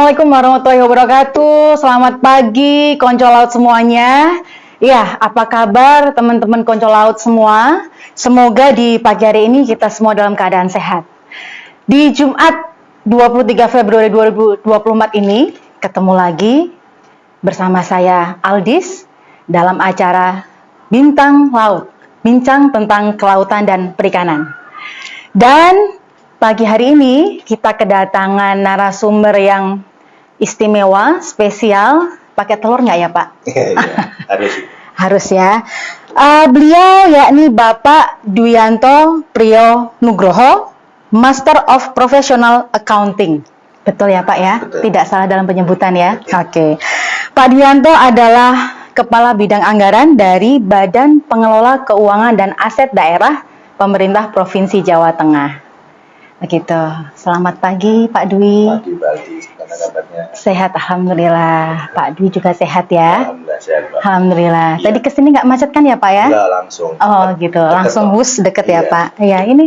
Assalamualaikum warahmatullahi wabarakatuh. Selamat pagi Konco Laut semuanya. Ya, apa kabar teman-teman Konco Laut semua? Semoga di pagi hari ini kita semua dalam keadaan sehat. Di Jumat 23 Februari 2024 ini ketemu lagi bersama saya Aldis dalam acara Bintang Laut, bincang tentang kelautan dan perikanan. Dan pagi hari ini kita kedatangan narasumber yang istimewa, spesial. Pakai telur nggak ya Pak? Iya, harus. Harus ya. Beliau yakni Bapak Dwianto Priyo Nugroho, Master of Professional Accounting. Betul ya Pak ya? Betul. Tidak salah dalam penyebutan ya? Oke. Pak Dwianto adalah Kepala Bidang Anggaran dari Badan Pengelola Keuangan dan Aset Daerah Pemerintah Provinsi Jawa Tengah. Begitu. Selamat pagi Pak Dwi. Pagi, Mbak Aldis. Gimana kabarnya? Sehat, alhamdulillah. Pak Dwi juga sehat ya? Alhamdulillah sehat, Mbak. Alhamdulillah. Iya. Tadi kesini nggak macet kan ya Pak ya? Enggak, langsung. Oh gitu, Deket langsung kok. bus deket ya Iya. Pak. Ya ini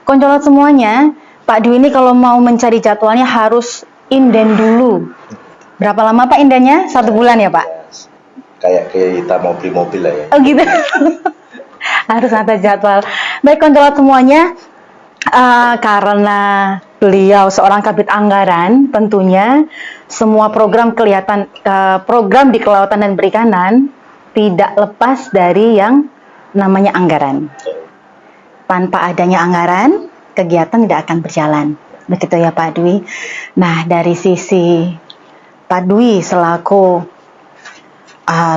koncolat semuanya. Pak Dwi ini kalau mau mencari jadwalnya harus inden dulu. Berapa lama Pak indennya? 1 bulan ya Pak? Ya, kayak kita mau beli mobil lah ya. Oh gitu. Harus ada jadwal. Baik koncolat semuanya. Karena beliau seorang kabid anggaran, tentunya semua program program di kelautan dan perikanan tidak lepas dari yang namanya anggaran. Tanpa adanya anggaran, kegiatan tidak akan berjalan. Begitu ya Pak Dwi. Nah, dari sisi Pak Dwi selaku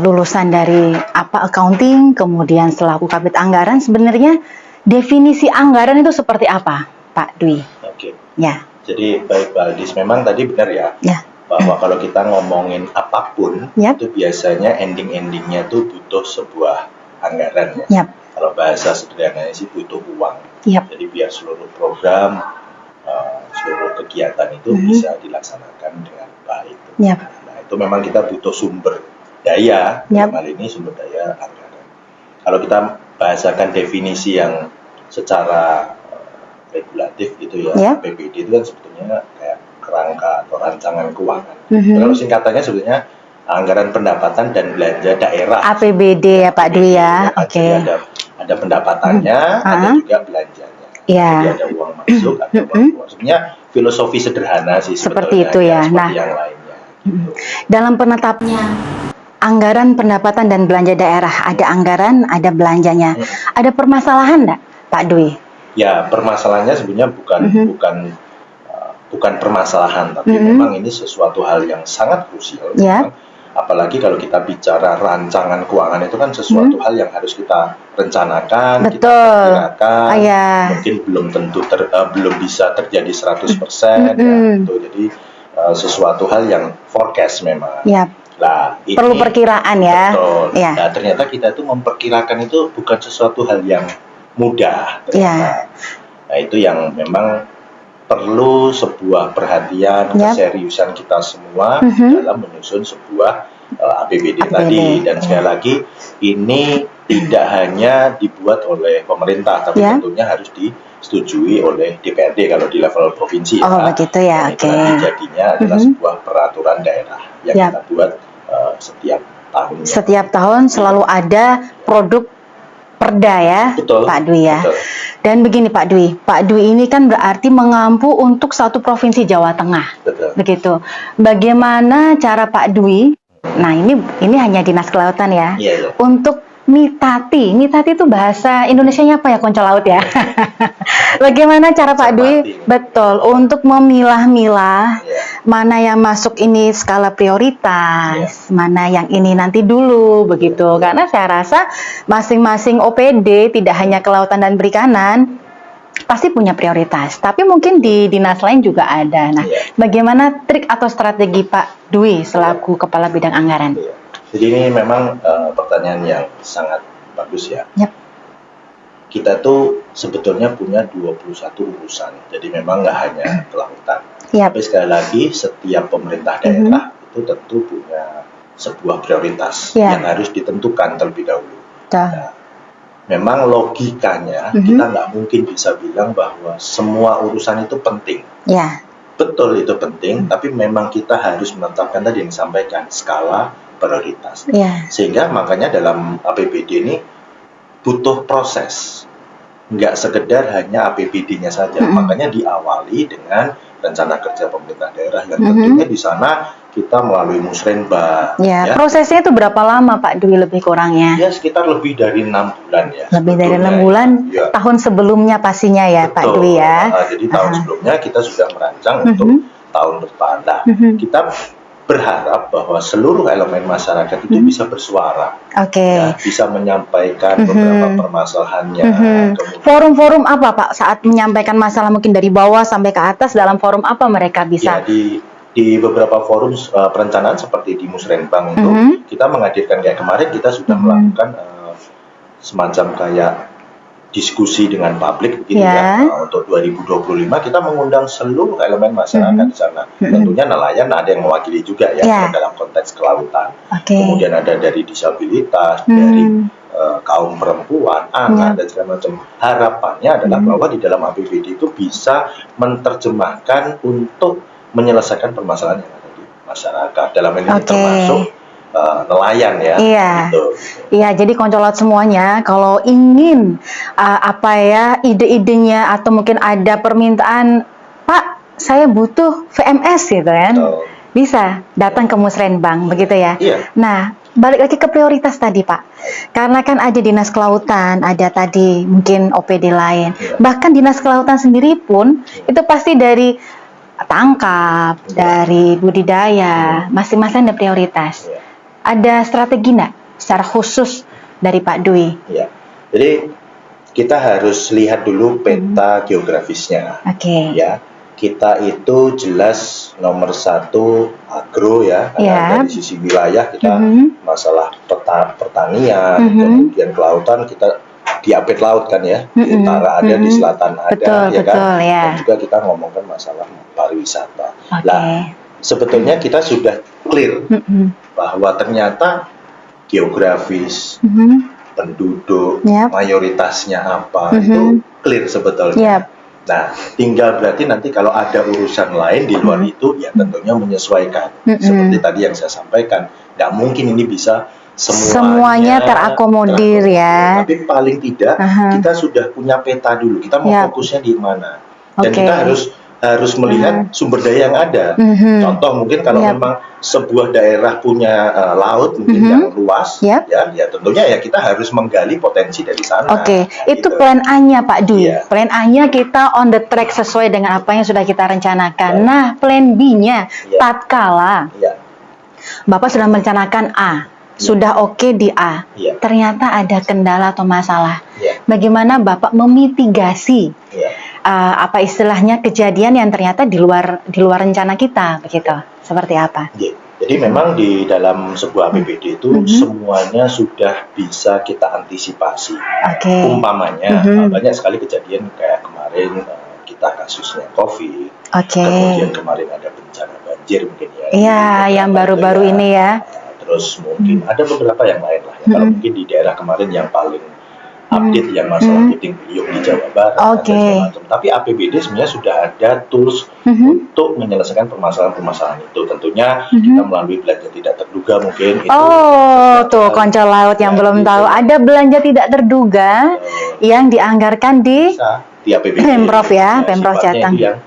lulusan dari accounting, kemudian selaku kabid anggaran, sebenarnya definisi anggaran itu seperti apa, Pak Dwi? Oke. Ya. Jadi baik Mbak Aldis, memang tadi benar ya. Ya. Bahwa kalau kita ngomongin apapun, Yap. itu biasanya ending-endingnya tuh butuh sebuah anggaran ya. Yap. Kalau bahasa sederhananya sih butuh uang. Yap. Jadi biar seluruh program, seluruh kegiatan itu bisa dilaksanakan dengan baik. Yap. Nah, itu memang kita butuh sumber daya, Yap. dalam hal ini sumber daya anggaran. Kalau kita bahasakan definisi yang secara regulatif gitu ya, Yap. APBD itu kan sebetulnya kayak kerangka atau rancangan keuangan. Mhm. Kalau singkatannya sebetulnya anggaran pendapatan dan belanja daerah. APBD ya Pak Dwi ya. Jadi Oke. ada pendapatannya, ada juga belanjanya. Ya. Jadi ada uang masuk, ada uang keluar. Sebenarnya filosofi sederhana sih Seperti sebetulnya, itu ya. seperti Nah, yang lainnya. dalam penetapnya anggaran pendapatan dan belanja daerah, ada anggaran, ada belanjanya. Ada permasalahan enggak, Pak Dwi? Ya, permasalahannya sebenarnya bukan permasalahan, tapi memang ini sesuatu hal yang sangat krusial. Ya. Memang. Apalagi kalau kita bicara rancangan keuangan itu kan sesuatu hal yang harus kita rencanakan, kita Betul. perkirakan, Ya. mungkin belum tentu belum bisa terjadi 100%, ya, gitu. Jadi sesuatu hal yang forecast memang. Ya. Lah, ini Perlu perkiraan ya. betul. Ya. Nah, ternyata kita tuh memperkirakan itu bukan sesuatu hal yang mudah. Ternyata. Ya. Nah, itu yang memang perlu sebuah perhatian, Yap. keseriusan kita semua dalam menyusun sebuah APBD tadi. Dan sekali lagi, ini tidak hanya dibuat oleh pemerintah, tapi Ya. tentunya harus disetujui oleh DPRD kalau di level provinsi. Oh, begitu ya. Dan itu Oke. nanti jadinya adalah sebuah peraturan daerah yang Yap. kita buat setiap tahunnya. Setiap tahun selalu ada produk perda ya, Betul, Pak Dwi ya. betul. Dan begini Pak Dwi ini kan berarti mengampu untuk satu provinsi Jawa Tengah. Betul. Begitu. Bagaimana cara Pak Dwi? Nah ini hanya dinas kelautan ya. Iya, iya. Untuk mitati itu bahasa Indonesianya apa ya, Konco Laut ya? Bagaimana cara Pak Dwi betul untuk memilah-milah Iya. mana yang masuk ini skala prioritas, mana yang ini nanti dulu begitu. Karena saya rasa masing-masing OPD tidak hanya kelautan dan perikanan pasti punya prioritas, tapi mungkin di dinas lain juga ada. Nah, bagaimana trik atau strategi Pak Dwi selaku Kepala Bidang Anggaran? Iya. Jadi ini memang pertanyaan yang sangat bagus ya. Yap. Kita tuh sebetulnya punya 21 urusan, jadi memang nggak hanya kelautan. Yap. Tapi sekali lagi, setiap pemerintah daerah itu tentu punya sebuah prioritas yang harus ditentukan terlebih dahulu. Nah, memang logikanya kita nggak mungkin bisa bilang bahwa semua urusan itu penting. Ya. Betul, itu penting, tapi memang kita harus menetapkan tadi yang disampaikan, skala prioritas. Iya. Sehingga makanya dalam APBD ini butuh proses, nggak sekedar hanya APBD-nya saja. Makanya diawali dengan rencana kerja pemerintah daerah yang tentunya di sana kita melalui musrenbang. Ya, prosesnya itu berapa lama Pak Dwi lebih kurangnya? Ya sekitar lebih dari 6 bulan ya. Lebih dari 6 sebetulnya. bulan, Ya. tahun sebelumnya pastinya ya Pak Betul. Dwi ya. Jadi tahun sebelumnya kita sudah merancang untuk tahun depan. Nah, kita berharap bahwa seluruh elemen masyarakat itu bisa bersuara, Oke. ya, bisa menyampaikan beberapa permasalahannya. Kemudian Forum-forum apa Pak saat menyampaikan masalah mungkin dari bawah sampai ke atas, dalam forum apa mereka bisa? ya, di beberapa forum perencanaan seperti di Musrenbang itu kita menghadirkan kayak kemarin kita sudah melakukan semacam kayak diskusi dengan publik begitu ya. Untuk 2025 kita mengundang seluruh elemen masyarakat di sana. Tentunya nelayan ada yang mewakili juga ya dalam konteks kelautan. Kemudian ada dari disabilitas, dari kaum perempuan, anak dan segala macam. Harapannya adalah bahwa di dalam APBD itu bisa menerjemahkan untuk menyelesaikan permasalahan yang ada di masyarakat. Dalam ini termasuk nelayan ya. Iya. Gitu. Iya, jadi koncolat semuanya kalau ingin ide-idenya atau mungkin ada permintaan, Pak, saya butuh VMS gitu kan. Bisa datang ke Musrenbang begitu ya. Iya. Nah, balik lagi ke prioritas tadi Pak. Karena kan ada Dinas Kelautan, ada tadi mungkin OPD lain. Bahkan Dinas Kelautan sendiri pun itu pasti dari tangkap, dari budidaya, masing-masing ada prioritas. Ada strategi nggak secara khusus dari Pak Dwi? Ya, jadi kita harus lihat dulu peta geografisnya. Ya, kita itu jelas nomor 1 agro ya, karena dari sisi wilayah kita masalah pertanian, kemudian kelautan kita di apit laut kan ya, di utara ada, di selatan ada, ya kan. Dan juga kita ngomongkan masalah pariwisata. Nah, sebetulnya kita sudah clear bahwa ternyata geografis, penduduk, mayoritasnya apa, itu clear sebetulnya. Nah, tinggal berarti nanti kalau ada urusan lain di luar itu, ya tentunya menyesuaikan. Seperti tadi yang saya sampaikan, nggak mungkin ini bisa semuanya terakomodir ya. Tapi paling tidak kita sudah punya peta dulu. Kita mau fokusnya di mana. Dan kita harus melihat sumber daya yang ada. Contoh mungkin kalau memang sebuah daerah punya laut mungkin yang luas, ya tentunya ya kita harus menggali potensi dari sana. Itu plan A-nya Pak Dwi. Plan A-nya kita on the track sesuai dengan apa yang sudah kita rencanakan. Nah, plan B-nya tatkala Bapak sudah merencanakan A, sudah oke di A, ternyata ada kendala atau masalah. Bagaimana Bapak memitigasi apa istilahnya kejadian yang ternyata di luar rencana kita, begitu? Seperti apa? Jadi memang di dalam sebuah APBD itu semuanya sudah bisa kita antisipasi. Umpamanya banyak sekali kejadian kayak kemarin kita kasusnya COVID, kemudian kemarin ada bencana banjir mungkin ya. Iya, yang baru-baru ini ya. Terus mungkin ada beberapa yang lain lah ya. Kalau mungkin di daerah kemarin yang paling update yang masalah puting beliung di Jawa Barat dan segala macam. Tapi APBD sebenarnya sudah ada tools untuk menyelesaikan permasalahan-permasalahan itu. Tentunya kita melalui belanja tidak terduga mungkin. Tuh konco laut yang belum tahu. Ada belanja tidak terduga yang dianggarkan di APBD. Pemprov ya, Pemprov Jateng. Yang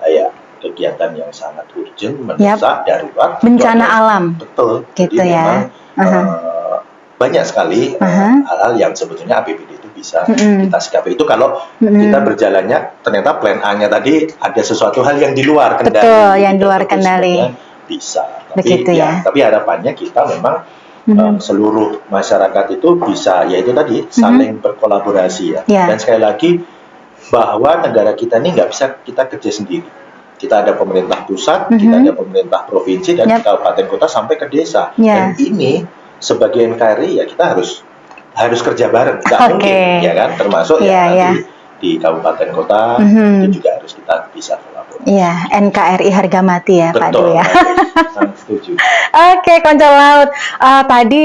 kayak kegiatan yang sangat urgent, mendesak, darurat. Bencana alam. Betul. Gitu ya. Memang, banyak sekali hal-hal yang sebetulnya APBD itu bisa kita sikapi. Itu kalau kita berjalannya ternyata plan A-nya tadi ada sesuatu hal yang di luar kendali. Betul, yang di luar kendali. Bisa. Begitu ya. Tapi harapannya kita memang seluruh masyarakat itu bisa, yaitu tadi saling berkolaborasi ya. Dan sekali lagi bahwa negara kita ini nggak bisa kita kerja sendiri. Kita ada pemerintah pusat, kita ada pemerintah provinsi dan kabupaten kota sampai ke desa. Dan ini sebagai NKRI ya kita harus kerja bareng, nggak mungkin ya kan, termasuk di kabupaten kota itu juga harus kita bisa kolaborasi. Iya, NKRI harga mati ya. Betul, Pak Dwi ya. Sangat setuju. Konco laut. Tadi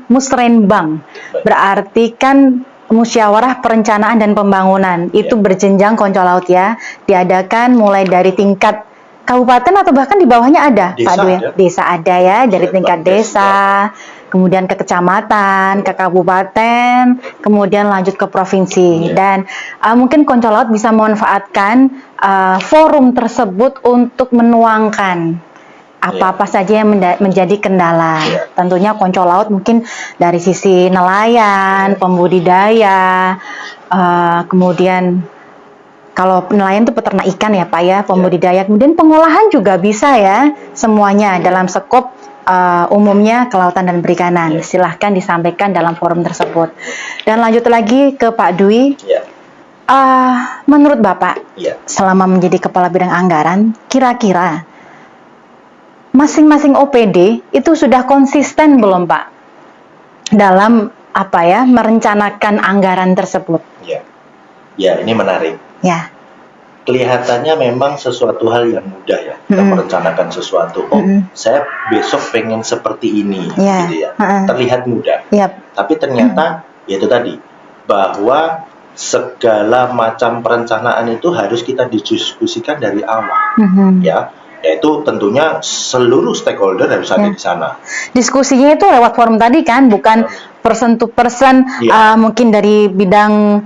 Musrenbang berarti kan musyawarah perencanaan dan pembangunan. Itu berjenjang Konco Laut ya. Diadakan mulai dari tingkat kabupaten atau bahkan di bawahnya ada, Pak Dwi. Desa ada ya, dari tingkat desa, kemudian ke kecamatan, ke kabupaten, kemudian lanjut ke provinsi. Dan mungkin Konco Laut bisa memanfaatkan forum tersebut untuk menuangkan apa-apa saja yang menjadi kendala. Tentunya Konco Laut mungkin dari sisi nelayan, pembudidaya, kemudian kalau nelayan itu peternak ikan ya Pak ya, pembudidaya, kemudian pengolahan juga bisa ya, semuanya dalam skop umumnya kelautan dan perikanan. Silahkan disampaikan dalam forum tersebut. Dan lanjut lagi ke Pak Dwi. Menurut Bapak, selama menjadi Kepala Bidang Anggaran, kira-kira masing-masing OPD itu sudah konsisten belum Pak dalam merencanakan anggaran tersebut? Ya, ini menarik. Ya. Kelihatannya memang sesuatu hal yang mudah ya, kita merencanakan sesuatu. Saya besok pengen seperti ini, gitu ya. Terlihat mudah. Tapi ternyata ya itu tadi, bahwa segala macam perencanaan itu harus kita didiskusikan dari awal, ya. Yaitu tentunya seluruh stakeholder harus ada di sana. Diskusinya itu lewat forum tadi kan, bukan person to person, mungkin dari bidang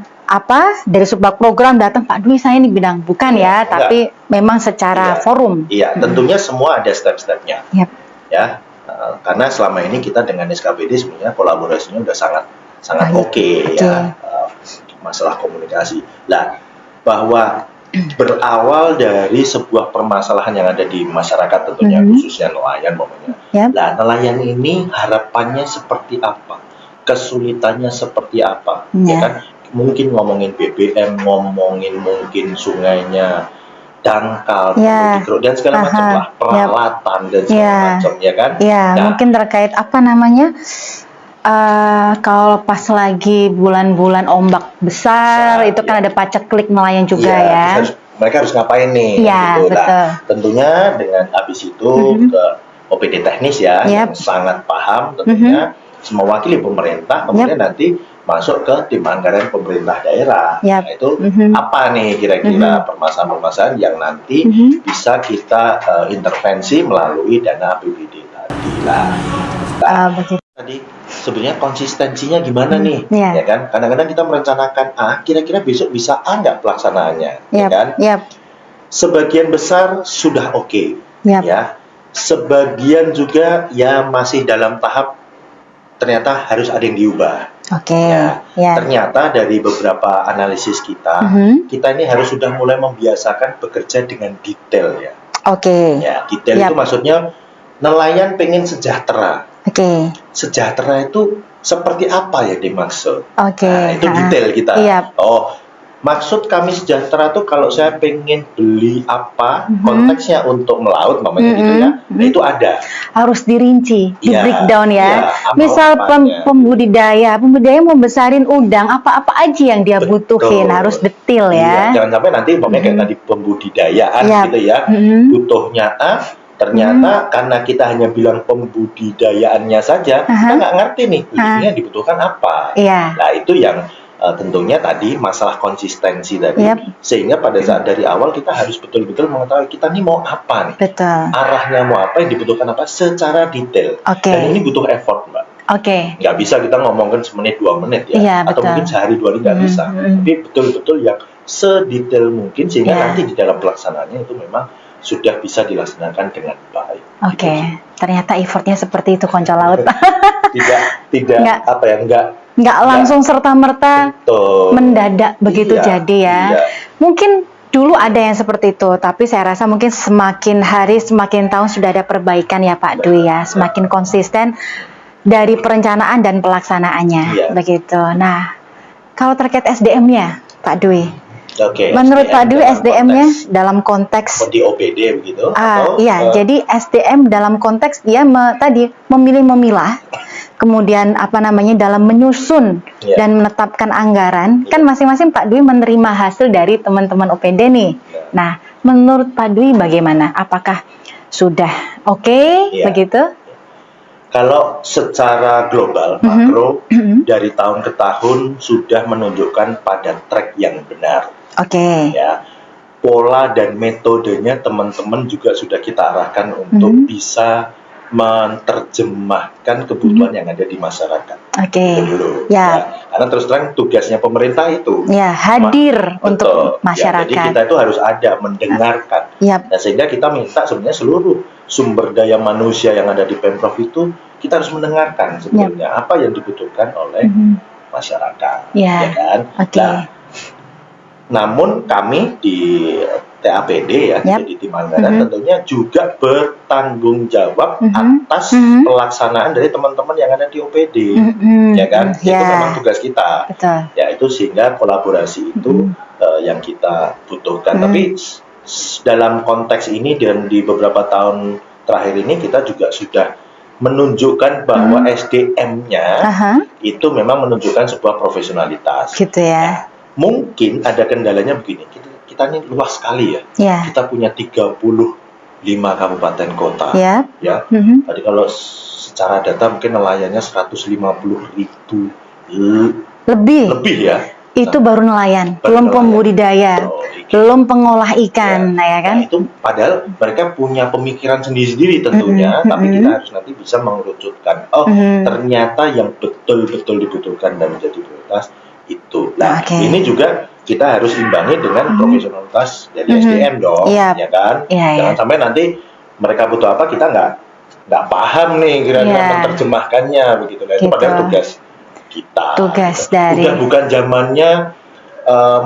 dari subbag program datang, Pak Dwi saya ini bidang, bukan tapi memang secara forum. Tentunya semua ada step-stepnya. Ya, karena selama ini kita dengan SKPD sebenarnya kolaborasinya udah sangat oke ya, masalah komunikasi. Nah, bahwa berawal dari sebuah permasalahan yang ada di masyarakat tentunya, khususnya nelayan pokoknya. Nah, nelayan ini harapannya seperti apa? Kesulitannya seperti apa? Ya kan? Mungkin ngomongin BBM, ngomongin mungkin sungainya dangkal, dan segala macam lah, peralatan dan segala macam, ya kan? Nah, mungkin terkait kalau pas lagi bulan-bulan ombak besar, itu kan ada paceklik nelayan juga ya. Mereka harus ngapain nih? Gitu. Nah, tentunya dengan habis itu ke OPD teknis ya, yang sangat paham tentunya, mewakili pemerintah, kemudian nanti masuk ke tim anggaran pemerintah daerah. Nah, itu apa nih kira-kira permasalahan-permasalahan yang nanti bisa kita intervensi melalui dana APBD tadi lah. Tadi sebenarnya konsistensinya gimana nih? Ya kan? Kadang-kadang kita merencanakan A, kira-kira besok bisa A nggak pelaksanaannya, ya kan? Sebagian besar sudah oke, ya. Sebagian juga ya masih dalam tahap ternyata harus ada yang diubah. Ternyata dari beberapa analisis kita, kita ini harus sudah mulai membiasakan bekerja dengan detail ya. Ya, detail itu maksudnya nelayan pengen sejahtera. Sejahtera itu seperti apa ya dimaksud? Nah, itu detail kita. Maksud kami sejahtera tuh kalau saya pengen beli apa, konteksnya untuk melaut, mamanya gitu ya, itu ada. Harus dirinci, di breakdown ya. Misal pembudidaya mau besarin udang, apa-apa aja yang dia butuhin, harus detail ya. Jangan sampai nanti kayak tadi pembudidayaan gitu ya, butuhnya A, ternyata karena kita hanya bilang pembudidayaannya saja, kita nggak ngerti nih, ujungnya dibutuhkan apa. Nah, itu yang tentunya tadi masalah konsistensi tadi, sehingga pada saat dari awal kita harus betul-betul mengetahui kita nih mau apa nih, arahnya mau apa, yang dibutuhkan apa secara detail. Dan ini butuh effort, Mbak. Nggak bisa kita ngomongin semenit 2 menit ya, atau mungkin sehari 2 hari nggak bisa. Tapi betul-betul yang sedetail mungkin sehingga nanti di dalam pelaksanaannya itu memang sudah bisa dilaksanakan dengan baik. Ternyata effortnya seperti itu Konco Laut. Nggak langsung serta-merta mendadak begitu jadi ya. Mungkin dulu ada yang seperti itu, tapi saya rasa mungkin semakin hari semakin tahun sudah ada perbaikan ya Pak Dwi ya, semakin konsisten dari perencanaan dan pelaksanaannya begitu. Nah, kalau terkait SDM-nya Pak Dwi, menurut Pak Dwi SDM-nya dalam konteks di OPD begitu? Jadi SDM dalam konteks dia tadi memilih-memilah, kemudian dalam menyusun dan menetapkan anggaran, kan masing-masing Pak Dwi menerima hasil dari teman-teman OPD nih. Nah, menurut Pak Dwi bagaimana? Apakah sudah begitu? Kalau secara global, makro, dari tahun ke tahun sudah menunjukkan pada track yang benar. Ya, pola dan metodenya teman-teman juga sudah kita arahkan untuk bisa menerjemahkan kebutuhan yang ada di masyarakat. Dulu. Ya, karena terus terang tugasnya pemerintah itu hadir untuk masyarakat. Jadi kita itu harus ada mendengarkan. Nah, sehingga kita minta sebenarnya seluruh sumber daya manusia yang ada di Pemprov itu kita harus mendengarkan sebetulnya apa yang dibutuhkan oleh masyarakat, ya kan? Nah, namun kami di TAPD jadi tim anggaran tentunya juga bertanggung jawab atas pelaksanaan dari teman-teman yang ada di OPD, ya kan? Itu memang tugas kita. Ya, itu sehingga kolaborasi itu yang kita butuhkan. Tapi dalam konteks ini dan di beberapa tahun terakhir ini kita juga sudah menunjukkan bahwa SDM-nya itu memang menunjukkan sebuah profesionalitas. Nah, mungkin ada kendalanya begini, kita ini luas sekali ya. Kita punya 35 kabupaten kota. Tadi kalau secara data mungkin nelayannya 150.000 lebih ya. Itu baru nelayan, belum pembudidaya, belum pengolah ikan, ya kan? Nah, itu padahal mereka punya pemikiran sendiri-sendiri tentunya, tapi kita harus nanti bisa mengerucutkan. Ternyata yang betul-betul dibutuhkan dan menjadi prioritas itu. Nah, ini juga kita harus imbangi dengan profesionalitas dari SDM dong, ya kan? Jangan sampai nanti mereka butuh apa kita nggak paham nih kira-kira menerjemahkannya begitu. Nah, itu padahal kita. Tugas dari. Udah bukan zamannya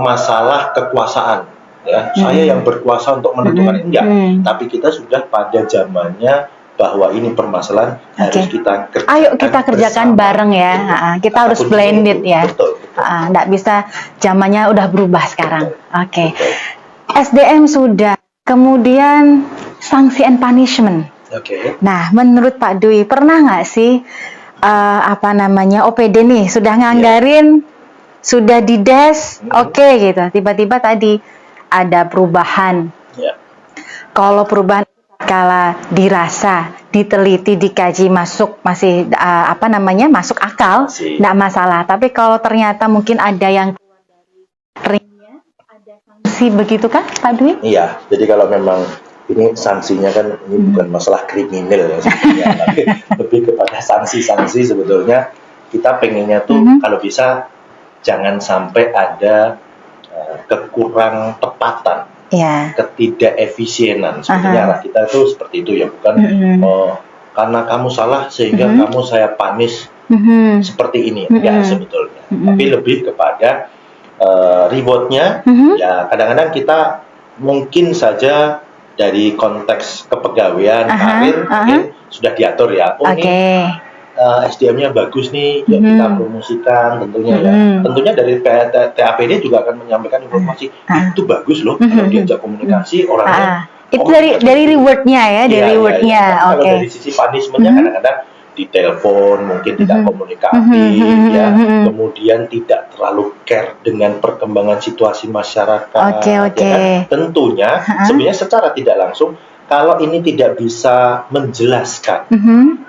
masalah kekuasaan, ya. Saya yang berkuasa untuk menentukan ini enggak, tapi kita sudah pada zamannya bahwa ini permasalahan harus kita kerjakan. Ayo kita kerjakan bareng ya. Kita harus blended ya. Nggak bisa, zamannya udah berubah sekarang. SDM sudah, kemudian sanksi and punishment. Nah, menurut Pak Dwi, pernah nggak sih OPD nih sudah nganggarin, sudah dides, gitu. Tiba-tiba tadi ada perubahan. Kalau perubahan kala dirasa, diteliti, dikaji masuk masih masuk akal, nggak masalah. Tapi kalau ternyata mungkin ada yang keluar dari ringnya, ada sanksi begitu kan, Pak Dwi? Iya. Jadi kalau memang ini sanksinya kan ini bukan masalah kriminal ya sebetulnya, tapi lebih kepada sanksi-sanksi sebetulnya. Kita pengennya tuh kalau bisa jangan sampai ada kekurang tepatan, ketidakefisienan. Sebenarnya arah kita tuh seperti itu ya, bukan karena kamu salah sehingga kamu saya punish seperti ini, enggak sebetulnya. Tapi lebih kepada rewardnya. Ya kadang-kadang kita mungkin saja dari konteks kepegawaian, karir mungkin sudah diatur ya. Ini SDM-nya bagus nih, ya kita promosikan tentunya ya. Tentunya dari TAPD juga akan menyampaikan informasi itu bagus loh kalau diajak komunikasi orangnya. Itu dari reward-nya ya, dari reward-nya. Kalau dari sisi punishment-nya kadang-kadang ditelepon mungkin tidak komunikatif ya, kemudian tidak terlalu care dengan perkembangan situasi masyarakat. Ya kan? Tentunya sebenarnya secara tidak langsung kalau ini tidak bisa menjelaskan,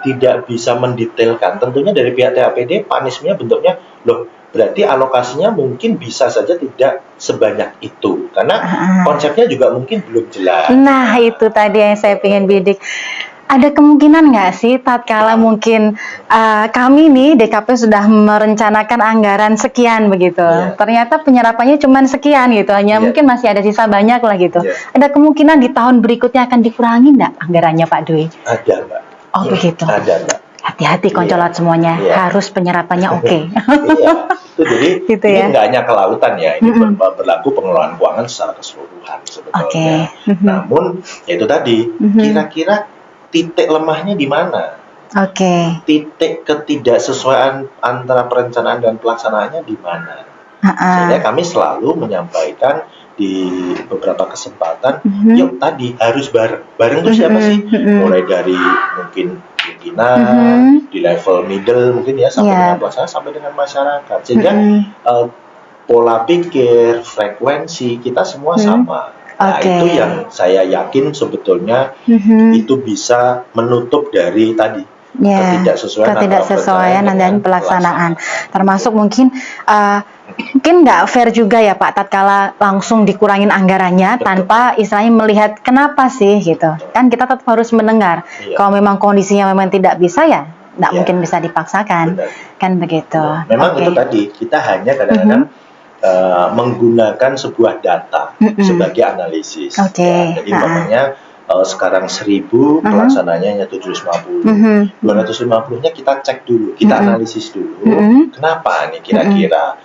tidak bisa mendetailkan, tentunya dari pihak TAPD punishment-nya bentuknya berarti alokasinya mungkin bisa saja tidak sebanyak itu karena konsepnya juga mungkin belum jelas. Nah, itu tadi yang saya pengen bidik. Ada kemungkinan nggak sih tatkala mungkin kami nih DKP sudah merencanakan anggaran sekian begitu, ternyata penyerapannya cuma sekian gitu, hanya mungkin masih ada sisa banyak lah gitu. Ada kemungkinan di tahun berikutnya akan dikurangi nggak anggarannya Pak Dwi? Ada Mbak. Oh begitu. Ada Mbak. Hati-hati koncolat semuanya, harus penyerapannya Itu jadi gitu ini nggak hanya kelautan ya, ini berlaku pengelolaan keuangan secara keseluruhan sebetulnya. Namun ya itu tadi kira-kira titik lemahnya di mana? Titik ketidaksesuaian antara perencanaan dan pelaksanaannya di mana? Sehingga kami selalu menyampaikan di beberapa kesempatan, yuk tadi harus bareng tuh siapa sih? Mulai dari mungkin pimpinan, di level middle mungkin ya, sampai dengan pelaksanaan, sampai dengan masyarakat. Sehingga pola pikir, frekuensi kita semua sama. Nah, itu yang saya yakin sebetulnya itu bisa menutup dari tadi ketidaksesuaian dan pelaksanaan. Termasuk mungkin nggak fair juga ya Pak, tatkala langsung dikurangin anggarannya tanpa istilahnya melihat kenapa sih gitu. Kan kita tetap harus mendengar. Kalau memang kondisinya memang tidak bisa ya nggak mungkin bisa dipaksakan. Kan begitu. Memang itu tadi, kita hanya kadang-kadang menggunakan sebuah data sebagai analisis. Jadi namanya sekarang 1000, pelaksananya hanya 750. 250-nya kita cek dulu, kita analisis dulu. Kenapa nih kira-kira?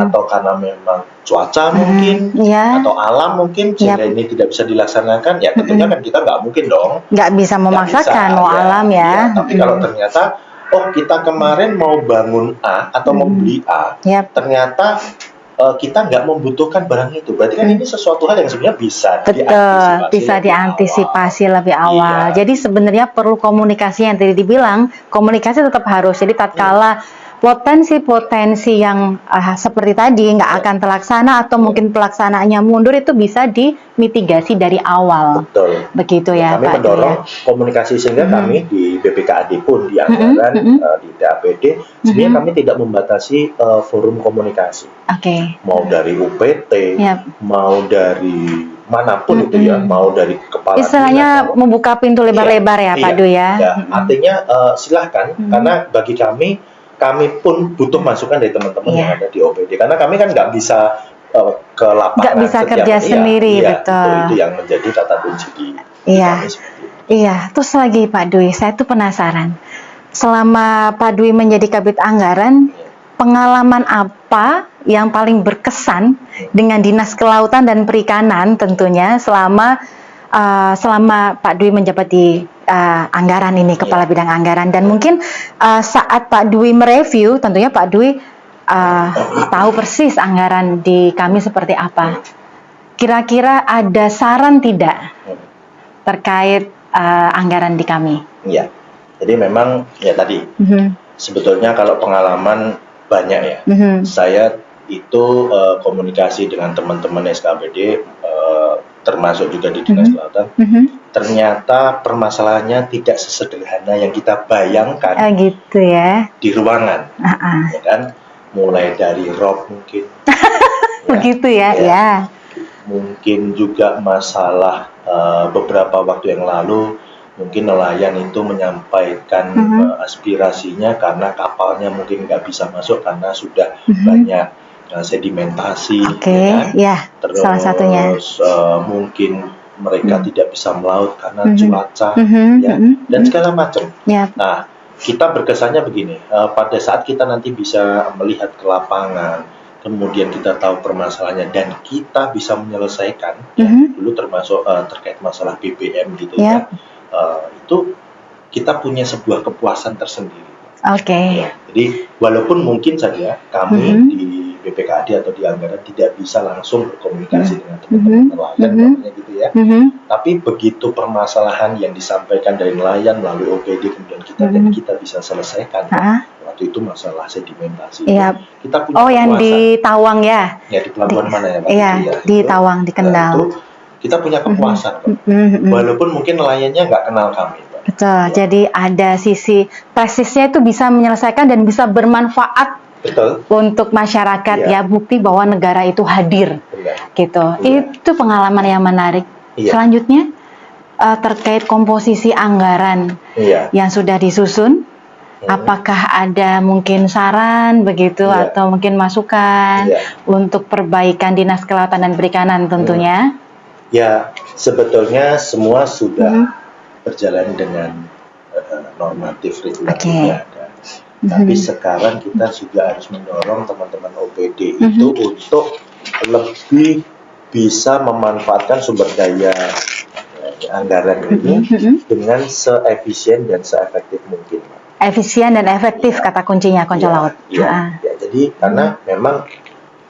Atau karena memang cuaca mungkin, atau alam mungkin, sehingga ini tidak bisa dilaksanakan. Ya tentunya kan kita nggak mungkin dong. Nggak bisa memaksakan, alam ya. Tapi kalau ternyata, kita kemarin mau bangun A atau mau beli A, ternyata kita nggak membutuhkan barang itu, berarti kan ini sesuatu hal yang sebenarnya bisa diantisipasi lebih awal. Jadi sebenarnya perlu komunikasi yang tadi dibilang, komunikasi tetap harus. Jadi tatkala potensi-potensi yang seperti tadi nggak akan terlaksana atau mungkin pelaksanaannya mundur, itu bisa dimitigasi dari awal. Betul. Begitu ya kami Pak. mendorong komunikasi sehingga kami di BPKAD pun di anggaran di DAPD sebenarnya kami tidak membatasi forum komunikasi. Mau dari UPT, mau dari manapun itu ya, mau dari kepala istilahnya membuka pintu lebar-lebar ya Pak Dwi ya. Artinya silahkan, karena bagi kami pun butuh masukan dari teman-teman yang ada di OPD, karena kami kan nggak bisa ke lapangan, nggak bisa kerja sendiri, betul. Itu yang menjadi kata kunci di kami seperti itu. Terus lagi Pak Dwi, saya tuh penasaran, selama Pak Dwi menjadi Kabid Anggaran, pengalaman apa yang paling berkesan dengan Dinas Kelautan dan Perikanan tentunya selama Pak Dwi menjabat di anggaran ini, Kepala Bidang Anggaran, dan mungkin saat Pak Dwi mereview, tentunya Pak Dwi tahu persis anggaran di kami seperti apa. Kira-kira ada saran tidak terkait anggaran di kami? Iya, jadi memang ya tadi sebetulnya kalau pengalaman banyak ya. Saya itu komunikasi dengan teman-teman SKPD, termasuk juga di Dinas Kelautan. Ternyata permasalahannya tidak sesederhana yang kita bayangkan. Gitu ya. Di ruangan, ya kan? Mulai dari rob mungkin. Begitu ya. Mungkin juga masalah beberapa waktu yang lalu mungkin nelayan itu menyampaikan aspirasinya karena kapalnya mungkin nggak bisa masuk karena sudah banyak sedimentasi, terus salah satunya mungkin mereka tidak bisa melaut karena cuaca, dan segala macam. Nah, kita berkesannya begini, pada saat kita nanti bisa melihat ke lapangan, kemudian kita tahu permasalahannya dan kita bisa menyelesaikan, dulu termasuk terkait masalah BBM gitu itu kita punya sebuah kepuasan tersendiri. Jadi walaupun mungkin saja kami di BPKAD atau di anggaran tidak bisa langsung berkomunikasi dengan teman-teman nelayan, namanya gitu ya. Tapi begitu permasalahan yang disampaikan dari nelayan melalui OPD kemudian dan kita bisa selesaikan. Waktu itu masalah sedimentasi. Kita punya kepuasan. Yang di Tawang ya? Ya di pelabuhan mana ya Pak? Di Tawang, di Kendal. Itu kita punya kepuasan, walaupun mungkin nelayannya nggak kenal kami. Betul. Jadi ada sisi presisnya itu bisa menyelesaikan dan bisa bermanfaat. Betul. Untuk masyarakat bukti bahwa negara itu hadir. Gitu. Itu pengalaman yang menarik. Selanjutnya terkait komposisi anggaran yang sudah disusun, apakah ada mungkin saran begitu atau mungkin masukan untuk perbaikan Dinas Kelautan dan Perikanan tentunya? Ya, sebetulnya semua sudah berjalan dengan normatif regulatifnya ada. Tapi sekarang kita juga harus mendorong teman-teman OPD itu untuk lebih bisa memanfaatkan sumber daya anggaran ini dengan seefisien dan seefektif mungkin. Efisien dan efektif kata kuncinya Konco Laut. Jadi karena memang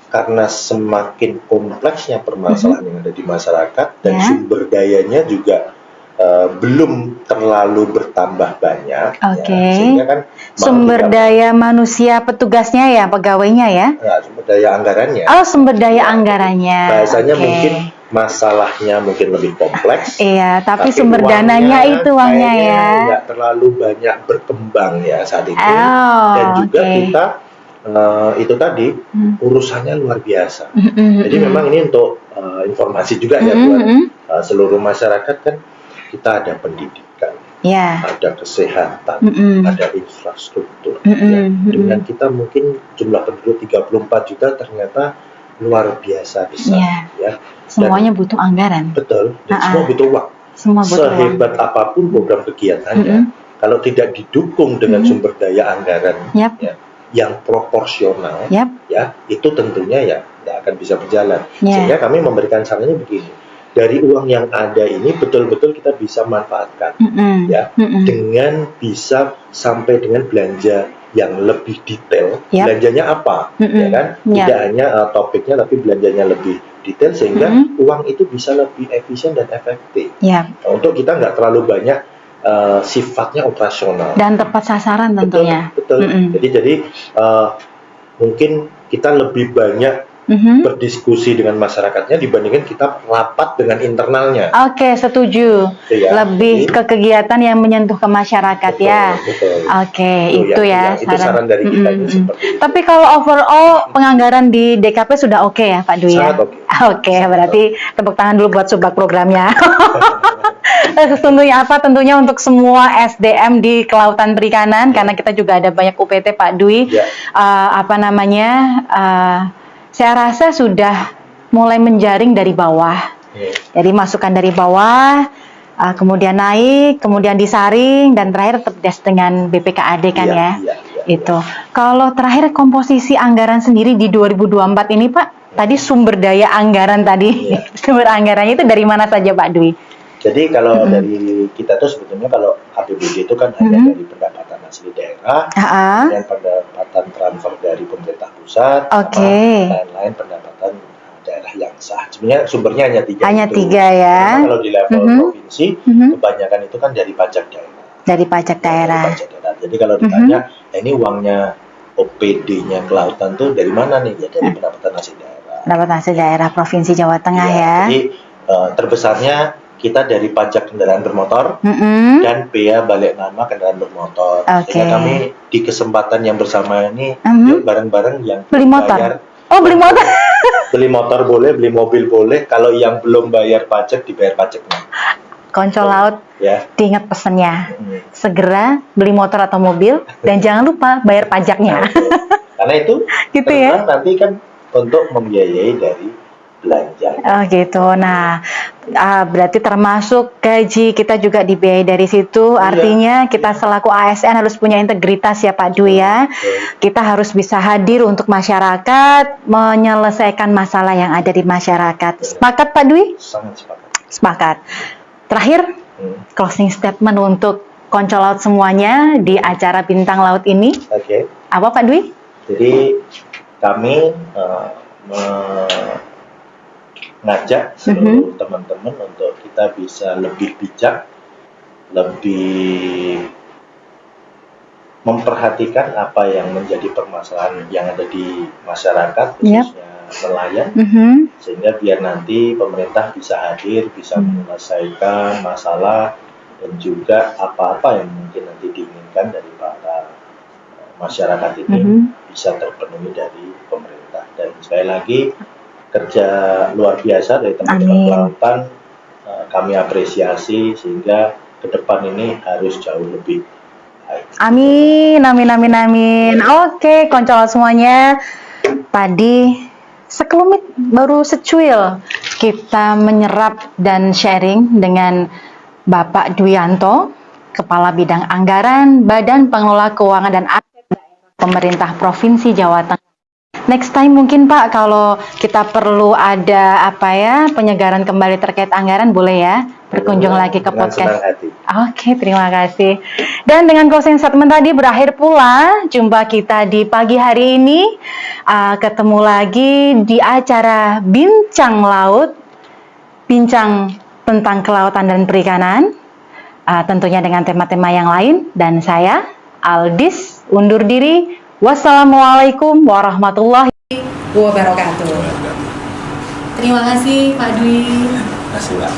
karena semakin kompleksnya permasalahan yang ada di masyarakat dan sumber dayanya juga belum terlalu bertambah banyak. Sehingga kan sumber daya manusia petugasnya ya, pegawainya ya? Sumber daya anggarannya. Sumber daya anggarannya. Bahasanya mungkin masalahnya mungkin lebih kompleks. Iya, tapi sumber dananya itu uangnya ya. Nggak terlalu banyak berkembang ya saat ini. Oh, dan juga kita itu tadi urusannya luar biasa. Jadi memang ini untuk informasi juga ya buat seluruh masyarakat kan, kita ada pendidikan, ada kesehatan, ada infrastruktur. Ya. Dengan kita mungkin jumlah penduduk 34 juta ternyata luar biasa besar. Ya. Semuanya butuh anggaran. Betul, dan semua butuh uang. Sehebat apapun program kegiatannya, kalau tidak didukung dengan sumber daya anggaran ya, yang proporsional, ya itu tentunya ya tidak akan bisa berjalan. Sehingga kami memberikan sarannya begini, dari uang yang ada ini betul-betul kita bisa manfaatkan, ya, dengan bisa sampai dengan belanja yang lebih detail. Belanjanya apa, ya kan? Tidak hanya topiknya, tapi belanjanya lebih detail sehingga uang itu bisa lebih efisien dan efektif. Untuk kita nggak terlalu banyak sifatnya operasional dan tepat sasaran tentunya. Betul. Jadi mungkin kita lebih banyak berdiskusi dengan masyarakatnya dibandingkan kita rapat dengan internalnya. Oke, setuju. Lebih ke kegiatan yang menyentuh ke masyarakat. Betul. Oke, itu ya saran dari kita. Tapi kalau overall penganggaran di DKP sudah oke ya Pak Dwi ya? Sangat oke. Oke, berarti tepuk tangan dulu buat subak programnya. Tentunya apa? Tentunya untuk semua SDM di kelautan perikanan, karena kita juga ada banyak UPT Pak Dwi. Saya rasa sudah mulai menjaring dari bawah. Jadi masukan dari bawah, kemudian naik, kemudian disaring, dan terakhir terdes dengan BPKAD kan ya. Itu. Kalau terakhir komposisi anggaran sendiri di 2024 ini Pak, tadi sumber daya anggaran tadi, sumber anggarannya itu dari mana saja Pak Dwi? Jadi kalau dari kita tuh sebetulnya kalau APBD itu kan hanya dari pendapatan asli daerah, dan pendapatan transfer dari pemerintah pusat, sama lain-lain pendapatan daerah yang sah. Sebenarnya sumbernya hanya tiga. Hanya tiga ya. Karena kalau di level provinsi, kebanyakan itu kan dari pajak daerah. Dari pajak daerah. Jadi kalau ditanya, ini uangnya OPD-nya kelautan tuh dari mana nih? Ya dari pendapatan asli daerah. Pendapatan asli daerah Provinsi Jawa Tengah ya. Jadi terbesarnya kita dari pajak kendaraan bermotor dan bea balik nama kendaraan bermotor. Sehingga kami di kesempatan yang bersama ini yuk bareng-bareng yang beli motor. Beli motor. Beli motor boleh, beli mobil boleh. Kalau yang belum bayar pajak dibayar pajaknya. Konco Laut, diingat pesannya. Segera beli motor atau mobil dan jangan lupa bayar pajaknya. Karena itu gitu ya. Nanti kan untuk membiayai dari belanja. Gitu. Nah, berarti termasuk gaji kita juga dibiayai dari situ. Artinya kita selaku ASN harus punya integritas ya Pak Dwi ya. Kita harus bisa hadir untuk masyarakat, menyelesaikan masalah yang ada di masyarakat. Sepakat Pak Dwi? Sangat sepakat. Sepakat. Terakhir, closing statement untuk Konco Laut semuanya di acara Bintang Laut ini. Apa Pak Dwi? Jadi kami ngajak seluruh teman-teman untuk kita bisa lebih bijak, lebih memperhatikan apa yang menjadi permasalahan yang ada di masyarakat, khususnya nelayan, sehingga biar nanti pemerintah bisa hadir, bisa menyelesaikan masalah dan juga apa-apa yang mungkin nanti diinginkan dari para masyarakat ini bisa terpenuhi dari pemerintah. Dan sekali lagi kerja luar biasa dari teman-teman kelautan, kami apresiasi sehingga ke depan ini harus jauh lebih baik. Amin. Oke, Konco Laut semuanya, tadi sekelumit baru secuil kita menyerap dan sharing dengan Bapak Dwianto, Kepala Bidang Anggaran Badan Pengelola Keuangan dan Aset Daerah Pemerintah Provinsi Jawa Tengah. Next time mungkin Pak, kalau kita perlu ada penyegaran kembali terkait anggaran, boleh ya berkunjung lagi ke podcast. Oke, terima kasih. Dan dengan closing statement tadi berakhir pula jumpa kita di pagi hari ini. Ketemu lagi di acara Bincang Laut, bincang tentang kelautan dan perikanan, tentunya dengan tema-tema yang lain. Dan saya Aldis undur diri. Wassalamualaikum warahmatullahi wabarakatuh. Terima kasih Pak Dwi. Terima kasih Pak.